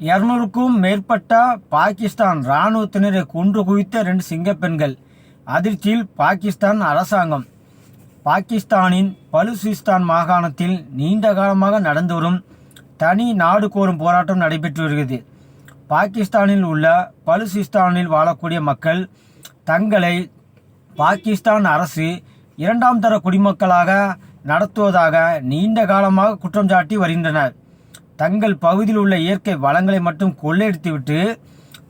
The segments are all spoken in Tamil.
200க்கும் மேற்பட்ட பாகிஸ்தான் இராணுவத்தினரை கொன்று குவித்த 2 சிங்கப்பெண்கள். அதிர்ச்சியில் பாகிஸ்தான் அரசாங்கம். பாகிஸ்தானின் பலுசிஸ்தான் மாகாணத்தில் நீண்ட காலமாக நடந்து வரும் தனி நாடு கோரும் போராட்டம் நடைபெற்று வருகிறது. பாகிஸ்தானில் உள்ள பலுசிஸ்தானில் வாழக்கூடிய மக்கள் தங்களை பாகிஸ்தான் அரசு 2ஆம் தர குடிமக்களாக நடத்துவதாக நீண்ட காலமாக குற்றம் சாட்டி வருகின்றனர். தங்கள் பகுதியில் உள்ள இயற்கை வளங்களை மட்டும் கொள்ளையடித்துவிட்டு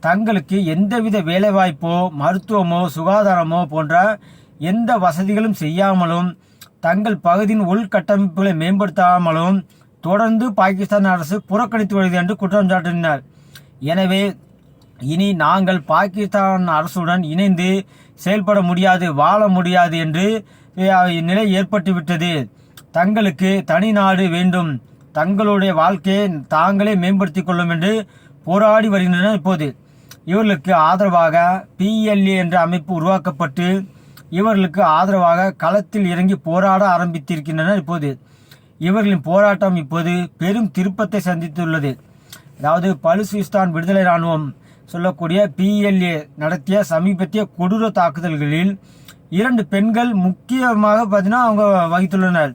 தங்களுக்கு எந்தவித வேலைவாய்ப்போ மருத்துவமோ சுகாதாரமோ போன்ற எந்த வசதிகளும் செய்யாமலும் தங்கள் பகுதியின் உள்கட்டமைப்புகளை மேம்படுத்தாமலும் தொடர்ந்து பாகிஸ்தான் அரசு புறக்கணித்து வருகிறது என்று குற்றம் சாட்டினார். எனவே இனி நாங்கள் பாகிஸ்தான் அரசுடன் இணைந்து செயல்பட முடியாது, வாழ முடியாது என்று நிலை ஏற்பட்டுவிட்டது. தங்களுக்கு தனி நாடு வேண்டும், தங்களுடைய வாழ்க்கையை தாங்களே மேம்படுத்திக் கொள்ளும் என்று போராடி வருகின்றனர். இப்போது இவர்களுக்கு ஆதரவாக PLA என்ற அமைப்பு உருவாக்கப்பட்டு இவர்களுக்கு ஆதரவாக களத்தில் இறங்கி போராட ஆரம்பித்திருக்கின்றனர். இப்போது இவர்களின் போராட்டம் இப்போது பெரும் திருப்பத்தை சந்தித்துள்ளது. அதாவது பலுசிஸ்தான் விடுதலை இராணுவம் சொல்லக்கூடிய PLA நடத்திய சமீபத்திய கொடூர தாக்குதல்களில் 2 பெண்கள் முக்கியமாக பார்த்தீங்கன்னா அவங்க வகித்துள்ளனர்.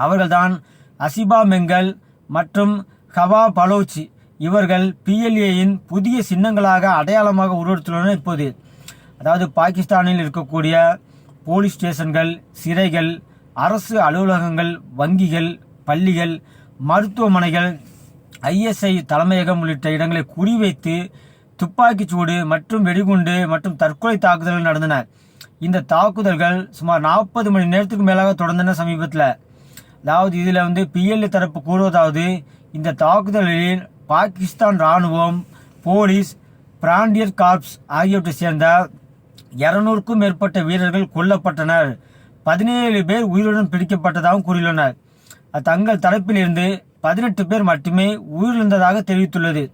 அவர்கள்தான் அசிபா மெங்கல் மற்றும் ஹவா பலோச். இவர்கள் PLAயின் புதிய சின்னங்களாக அடையாளமாக உருவெடுத்துள்ளனர். இப்போது அதாவது பாகிஸ்தானில் இருக்கக்கூடிய போலீஸ் ஸ்டேஷன்கள், சிறைகள், அரசு அலுவலகங்கள், வங்கிகள், பள்ளிகள், மருத்துவமனைகள், ISI தலைமையகம் உள்ளிட்ட இடங்களை குறிவைத்து துப்பாக்கிச்சூடு மற்றும் வெடிகுண்டு மற்றும் தற்கொலை தாக்குதல்கள் நடந்தன. இந்த தாக்குதல்கள் சுமார் 40 மணி நேரத்துக்கு மேலாக தொடர்ந்தன சமீபத்தில். அதாவது இதில் PLA தரப்பு கூறுவதாவது, இந்த தாக்குதல்களில் பாகிஸ்தான் இராணுவம், போலீஸ், பிராண்டியர் கார்ப்ஸ் ஆகியவற்றை சேர்ந்த 200க்கும் மேற்பட்ட வீரர்கள் கொல்லப்பட்டனர். 17 பேர் உயிருடன் பிடிக்கப்பட்டதாகவும் கூறியுள்ளனர். தங்கள் தரப்பிலிருந்து 18 பேர் மட்டுமே உயிரிழந்ததாக தெரிவித்துள்ளது.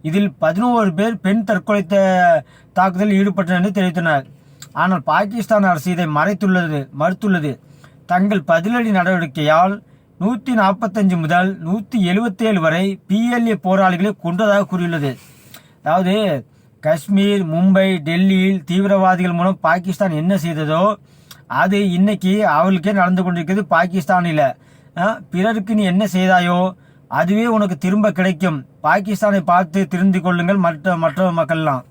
இதில் 11 பேர் பெண் தற்கொலை தாக்குதலில் ஈடுபட்டனர் என்று தெரிவித்தனர். ஆனால் பாகிஸ்தான் அரசு இதை மறுத்துள்ளது. தங்கள் பதிலடி நடவடிக்கையால் 145 முதல் 177 வரை PLA போராளிகளை கொன்றதாக கூறியுள்ளது. அதாவது காஷ்மீர், மும்பை, டெல்லியில் தீவிரவாதிகள் மூலம் பாகிஸ்தான் என்ன செய்ததோ அது இன்னைக்கு அவளுக்கே நடந்து கொண்டிருக்கிறது. பாகிஸ்தானில் பிறருக்கு நீ என்ன செய்தாயோ அதுவே உனக்கு திரும்ப கிடைக்கும். பாகிஸ்தானை பார்த்து திருந்திக் கொள்ளுங்கள் மற்ற மக்கள்லாம்.